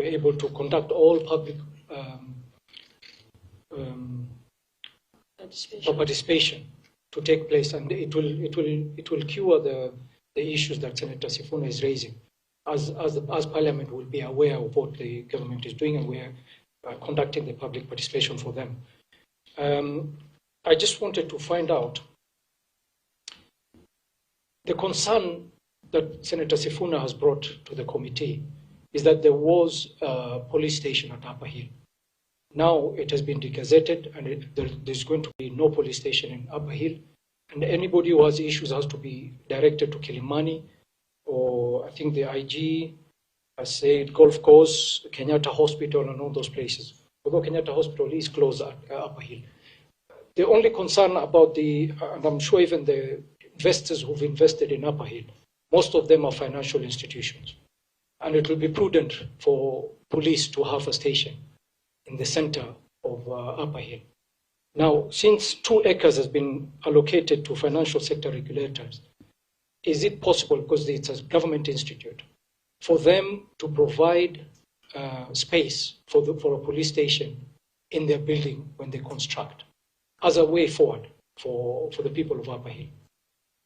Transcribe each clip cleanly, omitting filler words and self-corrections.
able to conduct all public participation to take place, and it will cure the issues that Senator Sifuna is raising, as Parliament will be aware of what the government is doing, and we are conducting the public participation for them. I just wanted to find out the concern that Senator Sifuna has brought to the committee is that there was a police station at Upper Hill. Now it has been degazetted, and there's going to be no police station in Upper Hill. And anybody who has issues has to be directed to Kilimani, or I think the IG has said Golf Course, Kenyatta Hospital, and all those places. Although Kenyatta Hospital is closed at Upper Hill. The only concern about and I'm sure even the investors who've invested in Upper Hill, most of them are financial institutions. And it will be prudent for police to have a station in the center of Upper Hill. Now, since 2 acres has been allocated to financial sector regulators, is it possible, because it's a government institute, for them to provide space for a police station in their building when they construct, as a way forward for the people of Upper Hill?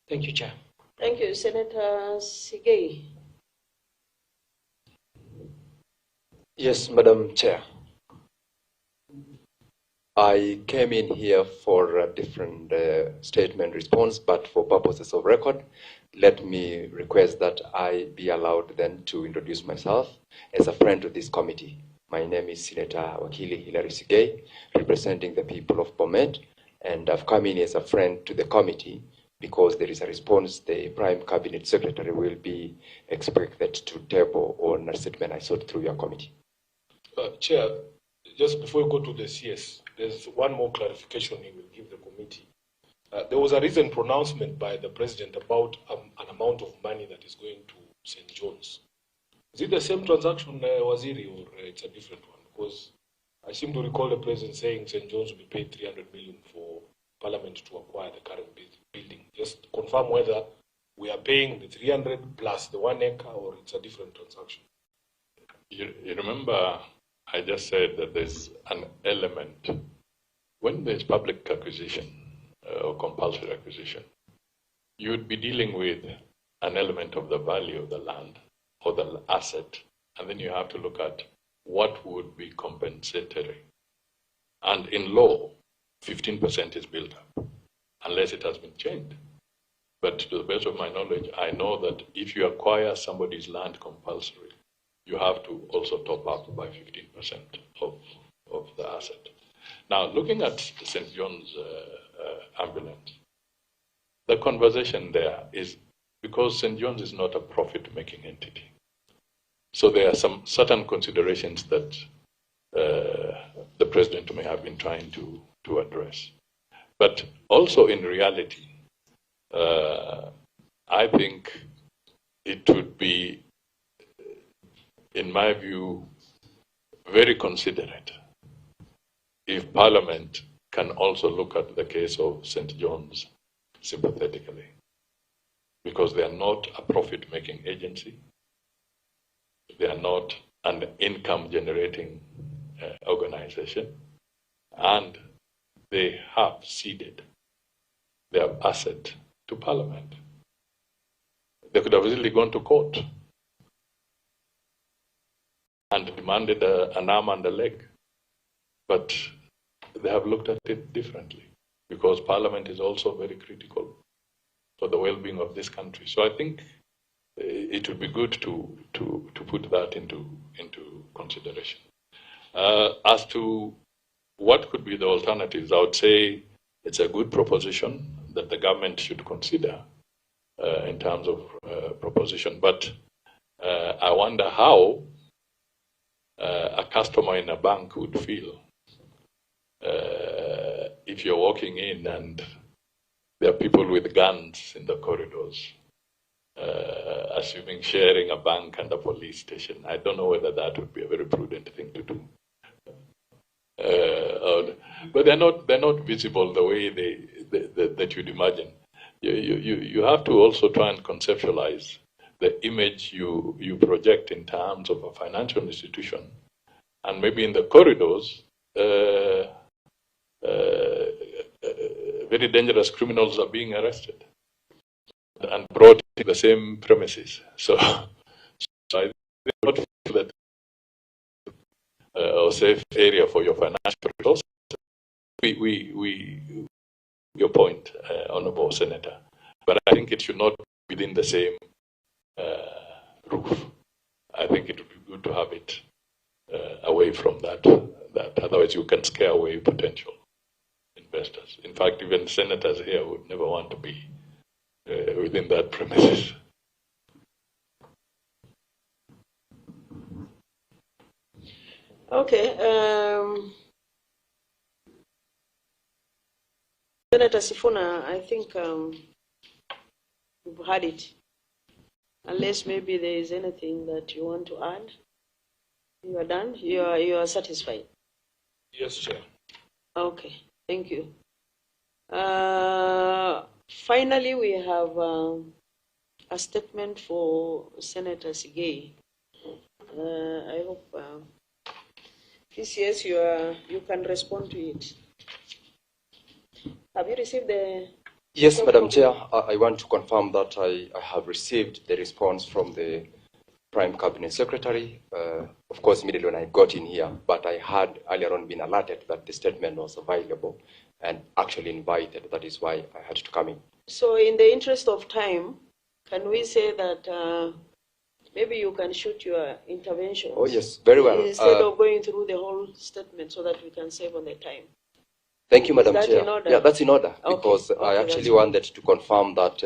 Thank you, Chair. Thank you, Senator Sigei. Yes, Madam Chair. I came in here for a different statement response, but for purposes of record, let me request that I be allowed then to introduce myself as a friend to this committee. My name is Senator Wakili Hilary Sigei, representing the people of Bomet, and I've come in as a friend to the committee because there is a response the Prime Cabinet Secretary will be expected to table on a statement I sought through your committee. Chair, just before we go to the CS, there's one more clarification he will give the committee. There was a recent pronouncement by the President about an amount of money that is going to St. John's. Is it the same transaction, Waziri, or it's a different one? Because I seem to recall the President saying St. John's will be paid 300 million for Parliament to acquire the current building. Just confirm whether we are paying the 300 plus the 1 acre, or it's a different transaction. You remember I just said that there's an element. When there's public acquisition or compulsory acquisition, you would be dealing with an element of the value of the land or the asset, and then you have to look at what would be compensatory. And in law, 15% is built up, unless it has been changed. But to the best of my knowledge, I know that if you acquire somebody's land compulsory, you have to also top up by 15% of the asset. Now, looking at St. John's ambulance, the conversation there is because St. John's is not a profit-making entity. So there are some certain considerations that the President may have been trying to address. But also in reality, I think it would be, in my view, very considerate if Parliament can also look at the case of St. John's sympathetically, because they are not a profit-making agency. They are not an income-generating organization, and they have ceded their asset to Parliament. They could have easily gone to court and demanded an arm and a leg, but they have looked at it differently because Parliament is also very critical for the well-being of this country. So I think it would be good to put that into consideration. As to what could be the alternatives, I would say it's a good proposition that the government should consider in terms of proposition, but I wonder how a customer in a bank would feel if you're walking in and there are people with guns in the corridors, assuming sharing a bank and a police station. I don't know whether that would be a very prudent thing to do. But they're not visible the way that you'd imagine. You have to also try and conceptualize the image you project in terms of a financial institution, and maybe in the corridors, very dangerous criminals are being arrested and brought to the same premises. So I not feel that a safe area for your financial resources. Your point, Honorable Senator, but I think it should not be within the same roof. I think it would be good to have it away from that. Otherwise you can scare away potential investors. In fact, even senators here would never want to be within that premises. Okay. Senator Sifuna, I think you've had it. Unless maybe there is anything that you want to add. You are done? You are satisfied? Yes, Chair. Okay, thank you. Finally, we have a statement for Senator Sigei. I hope PCS you can respond to it. Have you received the? Yes, Madam Chair. I want to confirm that I have received the response from the Prime Cabinet Secretary, of course, immediately when I got in here, but I had earlier on been alerted that the statement was available and actually invited. That is why I had to come in. So in the interest of time, can we say that maybe you can shoot your interventions? Oh, yes, very well. Instead of going through the whole statement so that we can save on the time. Thank you, Madam Is that Chair. in order? Yeah, that's in order, Okay. because I Okay, actually wanted to confirm that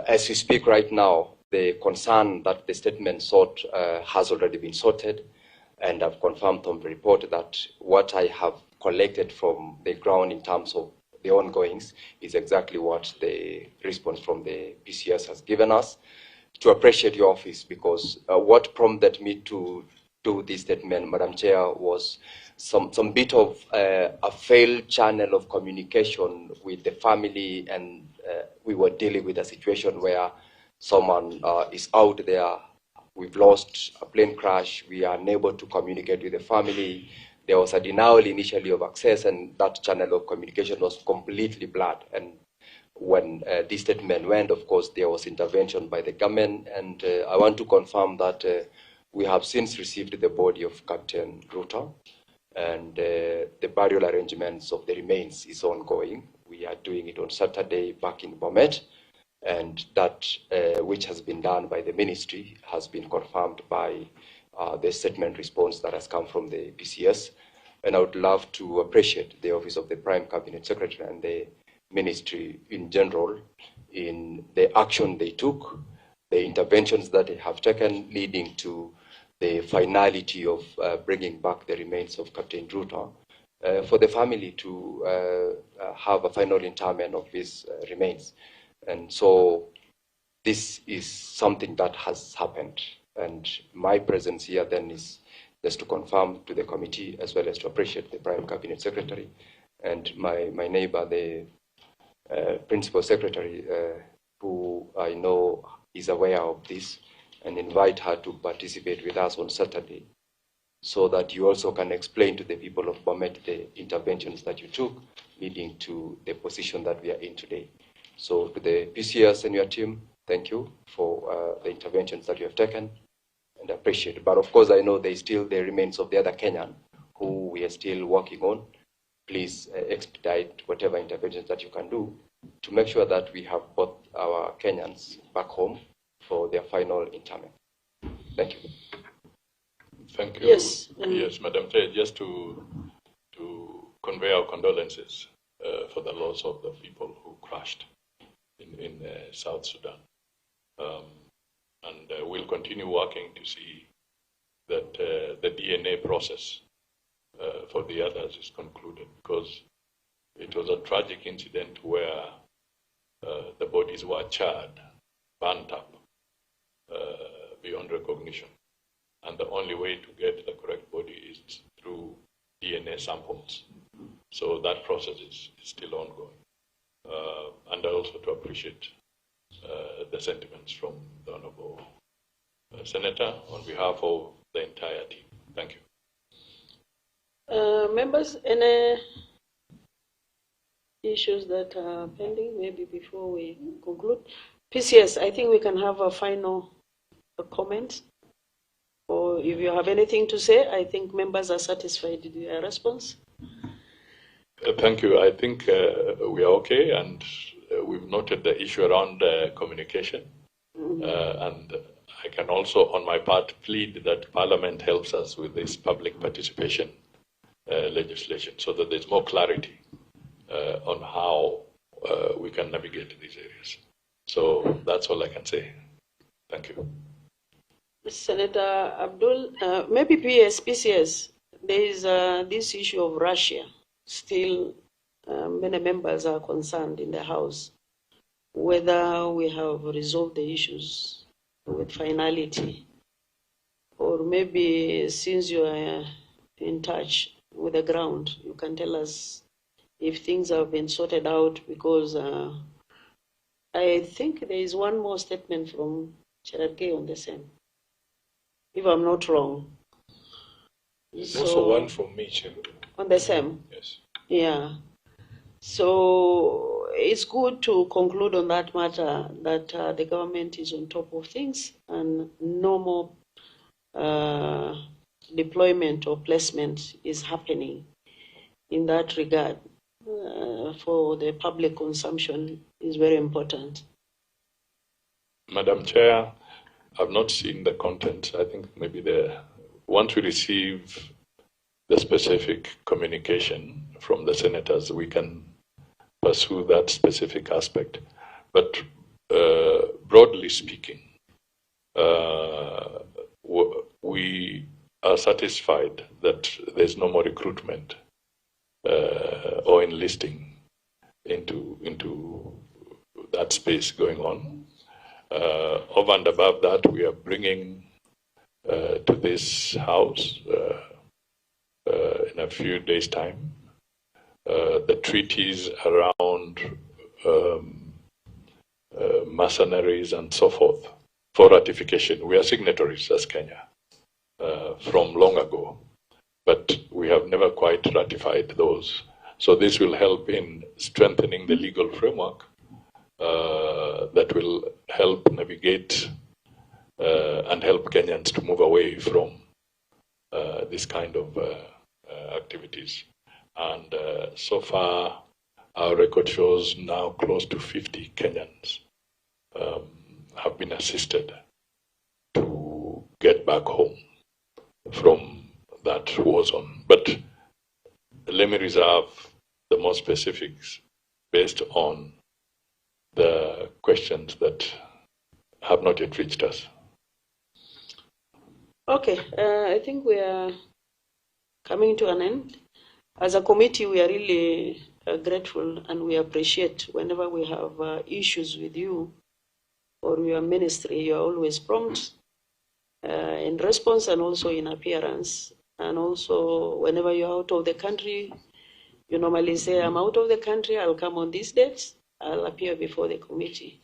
as we speak right now, the concern that the statement sought has already been sorted, and I've confirmed from the report that what I have collected from the ground in terms of the ongoings is exactly what the response from the PCS has given us. To appreciate your office, because what prompted me to do this statement, Madam Chair, was some bit of a failed channel of communication with the family, and we were dealing with a situation where someone is out there. We've lost a plane crash. We are unable to communicate with the family. There was a denial initially of access, and that channel of communication was completely blurred. And when this statement went, of course, there was intervention by the government, and I want to confirm that we have since received the body of Captain Ruta, and the burial arrangements of the remains is ongoing. We are doing it on Saturday back in Bomet, and that which has been done by the ministry has been confirmed by the statement response that has come from the PCS. And I would love to appreciate the Office of the Prime Cabinet Secretary and the ministry in general in the action they took, the interventions that they have taken, leading to the finality of bringing back the remains of Captain Ruta, for the family to have a final interment of his remains. And so this is something that has happened. And my presence here then is just to confirm to the committee, as well as to appreciate the Prime Cabinet Secretary and my neighbor, the Principal Secretary, who I know is aware of this, and invite her to participate with us on Saturday, so that you also can explain to the people of Bomet the interventions that you took, leading to the position that we are in today. So to the PCS and your team, thank you for the interventions that you have taken, and appreciate it. But of course, I know there is still the remains of the other Kenyan who we are still working on. Please expedite whatever interventions that you can do to make sure that we have both our Kenyans back home for their final interment. Thank you. Thank you. Yes. Yes, Madam Chair, just to convey our condolences for the loss of the people who crashed in South Sudan. And we'll continue working to see that the DNA process for the others is concluded, because it was a tragic incident where the bodies were charred, burnt up beyond recognition. And the only way to get the correct body is through DNA samples. So that process is still ongoing. And also to appreciate the sentiments from the Honorable Senator, on behalf of the entire team. Thank you. Members, any issues that are pending, maybe before we conclude? PCS, I think we can have a final comment. Or if you have anything to say, I think members are satisfied with your response. Thank you. I think we are okay, and we've noted the issue around communication. And I can also, on my part, plead that Parliament helps us with this public participation legislation so that there's more clarity on how we can navigate these areas. So that's all I can say. Thank you. Senator Abdul, maybe PCS, there is this issue of Russia. Still, many members are concerned in the House whether we have resolved the issues with finality, or maybe since you are in touch with the ground, you can tell us if things have been sorted out, because I think there is one more statement from Cherargei on the same, if I'm not wrong. There's also one from me, Chair. On the same? Yes. Yeah. So it's good to conclude on that matter that the government is on top of things and no more deployment or placement is happening in that regard. For the public consumption is very important. Madam Chair, I've not seen the content. I think maybe once we receive the specific communication from the senators, we can pursue that specific aspect. But broadly speaking, we are satisfied that there's no more recruitment or enlisting into that space going on. Over and above that, we are bringing to this House in a few days' time the treaties around mercenaries and so forth for ratification. We are signatories as Kenya from long ago, but we have never quite ratified those. So this will help in strengthening the legal framework that will help navigate and help Kenyans to move away from this kind of activities. And so far, our record shows now close to 50 Kenyans have been assisted to get back home from that war zone. But let me reserve the more specifics based on the questions that have not yet reached us. Okay, I think we are coming to an end. As a committee, we are really grateful and we appreciate whenever we have issues with you or your ministry, you are always prompt in response and also in appearance. And also, whenever you're out of the country, you normally say, I'm out of the country, I'll come on these dates, I'll appear before the committee.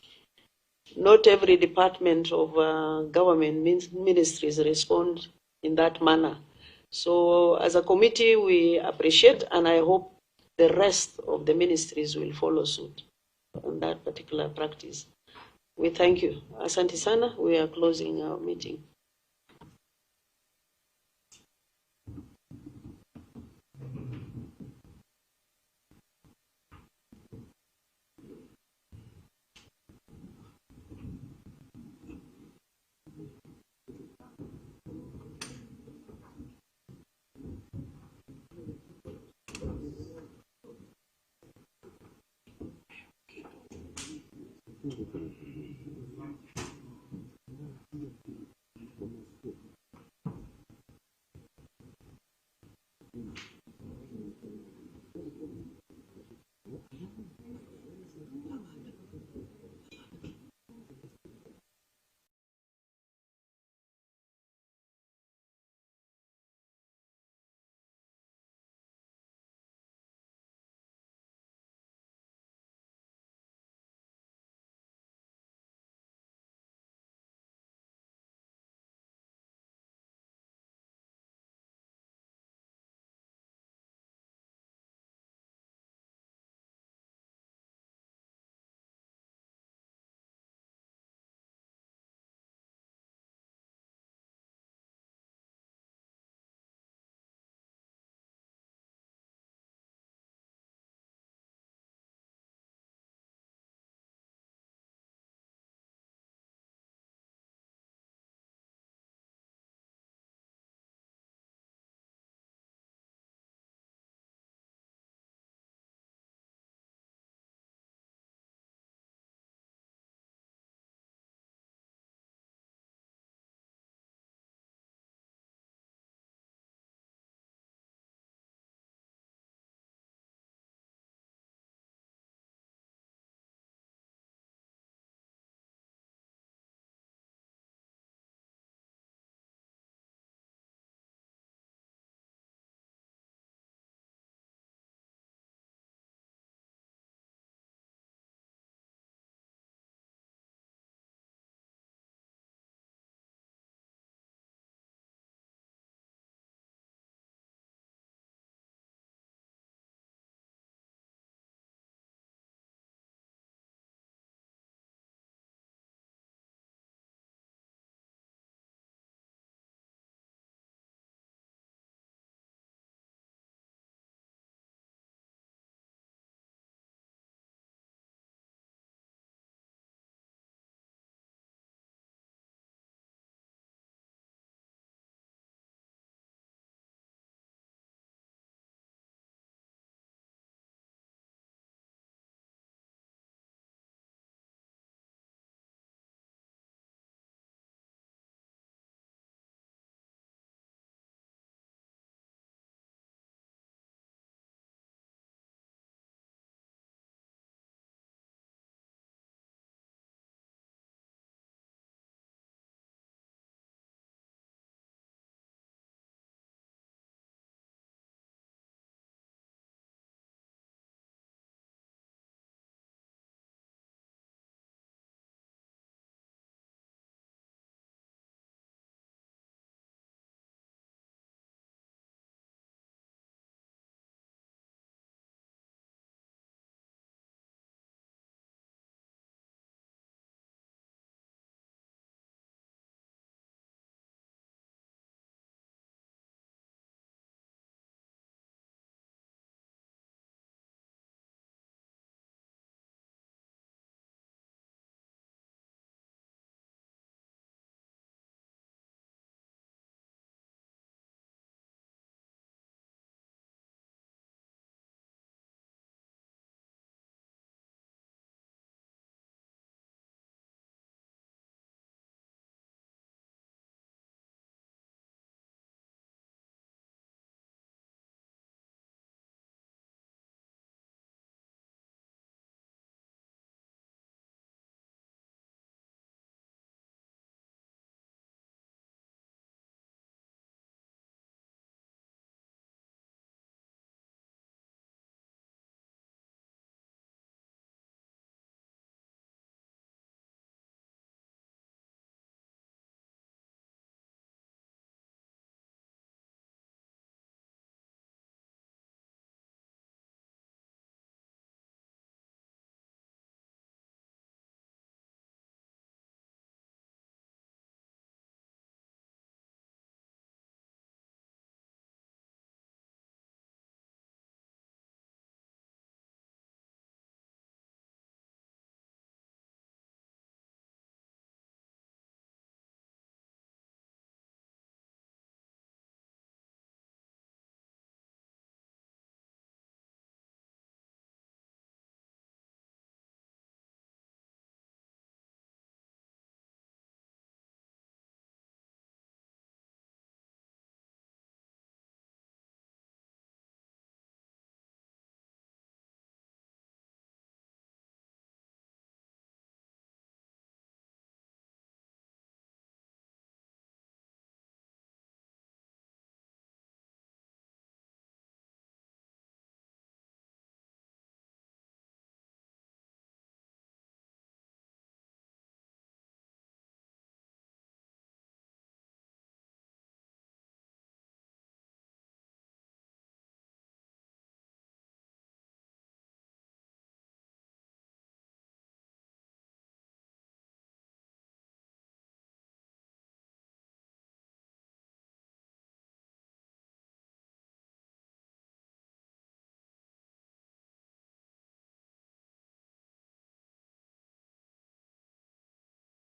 Not every department of government ministries respond in that manner. So as a committee, we appreciate, and I hope the rest of the ministries will follow suit on that particular practice. We thank you. Asante sana, we are closing our meeting.